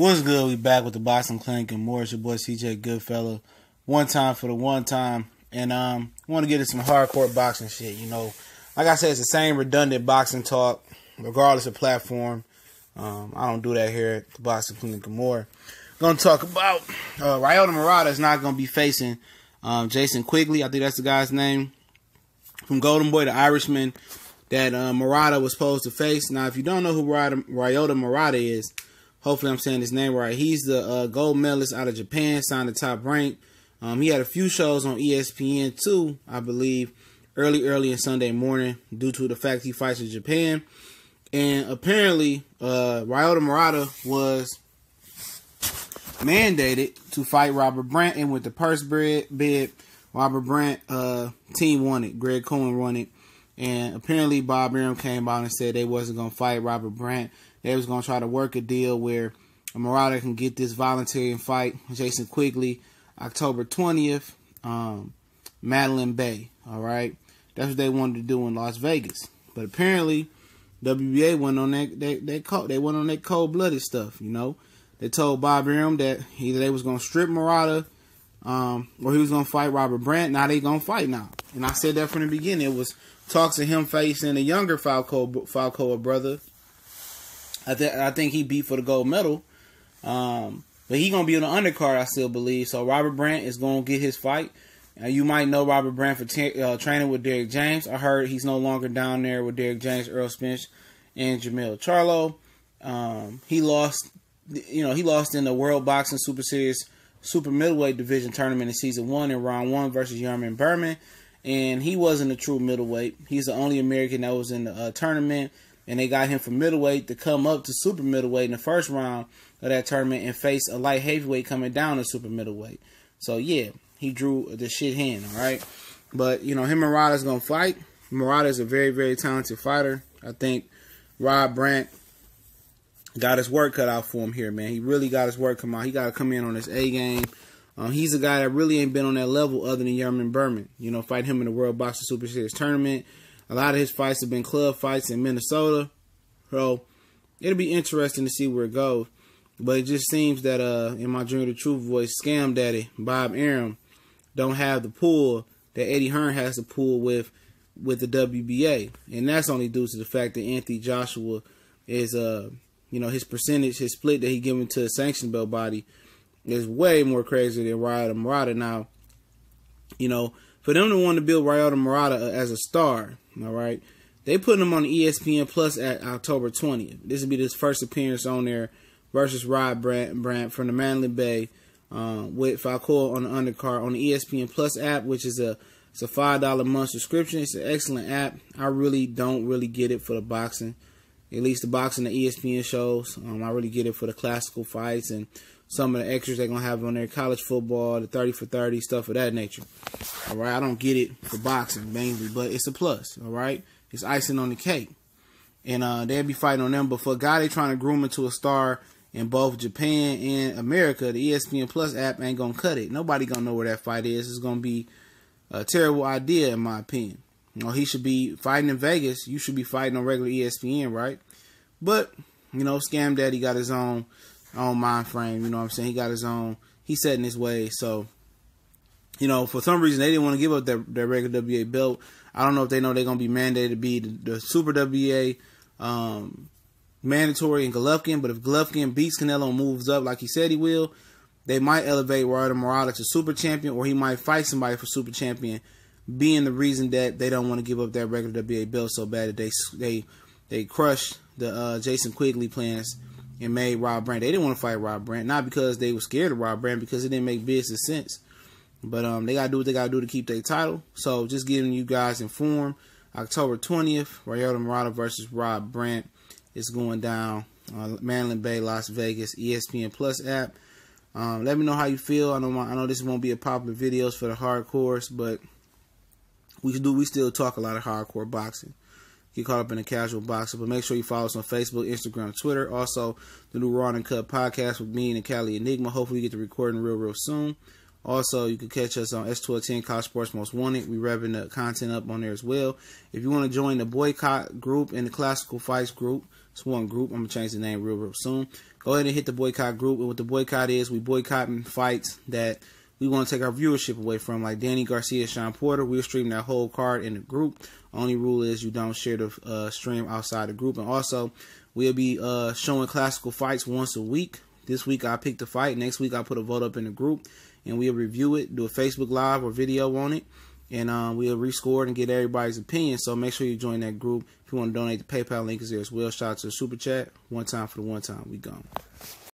What's good? We back with the Boxing Clinic and more. It's your boy CJ Goodfella. One time for the one time. And want to get into some hardcore boxing shit, you know. Like I said, it's the same redundant boxing talk, regardless of platform. I don't do that here at the Boxing Clinic and more. Going to talk about Ryota Murata is not going to be facing Jason Quigley. I think that's the guy's name. From Golden Boy, the Irishman that Murata was supposed to face. Now, if you don't know who Ryota Murata is, hopefully I'm saying his name right. He's the gold medalist out of Japan, signed the top rank. He had a few shows on ESPN too, I believe, early in Sunday morning due to the fact he fights in Japan. And apparently, Ryota Murata was mandated to fight Robert Brant, and with the purse bid, Robert Brant team won it. Greg Cohen won it. And apparently Bob Arum came out and said they wasn't going to fight Robert Brant. They was going to try to work a deal where Murata can get this voluntary fight. Jason Quigley, October 20th, Madeline Bay. All right. That's what they wanted to do in Las Vegas. But apparently WBA went on they went on that cold-blooded stuff, you know. They told Bob Arum that either they was going to strip Murata or he was going to fight Robert Brant. Now they going to fight now. And I said that from the beginning. It was talks of him facing the younger Falcoa brother. I think he beat for the gold medal. But he going to be on the undercard, I still believe. So Robert Brant is going to get his fight. You might know Robert Brant for training with Derrick James. I heard he's no longer down there with Derrick James, Earl Spence, and Jamil Charlo. He lost in the World Boxing Super Series Super Middleweight Division tournament in Season 1 in Round 1 versus Yarman Berman. And he wasn't a true middleweight. He's the only American that was in the tournament. And they got him from middleweight to come up to super middleweight in the first round of that tournament and face a light heavyweight coming down to super middleweight. So, yeah, he drew the shit hand, all right? But, you know, him and Murata's going to fight. Murata is a very, very talented fighter. I think Rob Brant got his work cut out for him here, man. He really got his work come out. He got to come in on his A game. He's a guy that really ain't been on that level other than Yarman Berman. You know, fight him in the World Boxing Super Series tournament. A lot of his fights have been club fights in Minnesota. So, it'll be interesting to see where it goes. But it just seems that, in my Dream of the Truth voice, Scam Daddy, Bob Arum, don't have the pull that Eddie Hearn has to pull with the WBA. And that's only due to the fact that Anthony Joshua is, his percentage, his split that he given to a sanction belt body is way more crazy than Ryota Murata. Now, you know, for them to want to build Ryota Murata as a star, all right, they put him on ESPN Plus at October 20th. This will be his first appearance on there versus Rob Brant from the Mandalay Bay with Falcoa on the undercard on the ESPN Plus app, which is it's a $5 a month subscription. It's an excellent app. I really don't get it for the boxing, at least the boxing the ESPN shows. I really get it for the classical fights and some of the extras they're going to have on there, college football, the 30 for 30, stuff of that nature. All right, I don't get it for boxing mainly, but it's a plus, all right? It's icing on the cake. And they'll be fighting on them. But for a guy they trying to groom into a star in both Japan and America, the ESPN Plus app ain't going to cut it. Nobody going to know where that fight is. It's going to be a terrible idea, in my opinion. You know, he should be fighting in Vegas. You should be fighting on regular ESPN, right? But, you know, Scam Daddy got his own mind frame, you know what I'm saying? He got his own, he's set in his way. So, you know, for some reason, they didn't want to give up their regular WBA belt. I don't know if they know they're going to be mandated to be the Super WBA mandatory in Golovkin, but if Golovkin beats Canelo and moves up like he said he will, they might elevate Ryota Murata to Super Champion, or he might fight somebody for Super Champion, being the reason that they don't want to give up that regular WBA belt so bad that they crushed the Jason Quigley plans and made Rob Brant. They didn't want to fight Rob Brant, not because they were scared of Rob Brant, because it didn't make business sense. But they got to do what they got to do to keep their title. So just getting you guys informed, October 20th, Ryota Murata versus Rob Brant is going down. Mandalay Bay, Las Vegas, ESPN Plus app. Let me know how you feel. I know this won't be a popular videos for the hardcores, but we still talk a lot of hardcore boxing. Get caught up in the casual boxing, but make sure you follow us on Facebook, Instagram, Twitter. Also, the new Raw and Cut podcast with me and the Cali Enigma. Hopefully, we get the recording real soon. Also, you can catch us on S1210 College Sports Most Wanted. We revving the content up on there as well. If you want to join the Boycott Group and the Classical Fights Group, it's one group. I'm going to change the name real soon. Go ahead and hit the Boycott Group. And what the boycott is, we boycotting fights that we want to take our viewership away from, like Danny Garcia, Sean Porter. We'll stream that whole card in the group. Only rule is you don't share the stream outside the group. And also, we'll be showing classical fights once a week. This week I picked a fight. Next week I put a vote up in the group, and we'll review it, do a Facebook Live or video on it, and we'll rescore it and get everybody's opinion. So make sure you join that group. If you want to donate, the PayPal link is there as well. Shout out to the Super Chat. One time for the one time. We gone.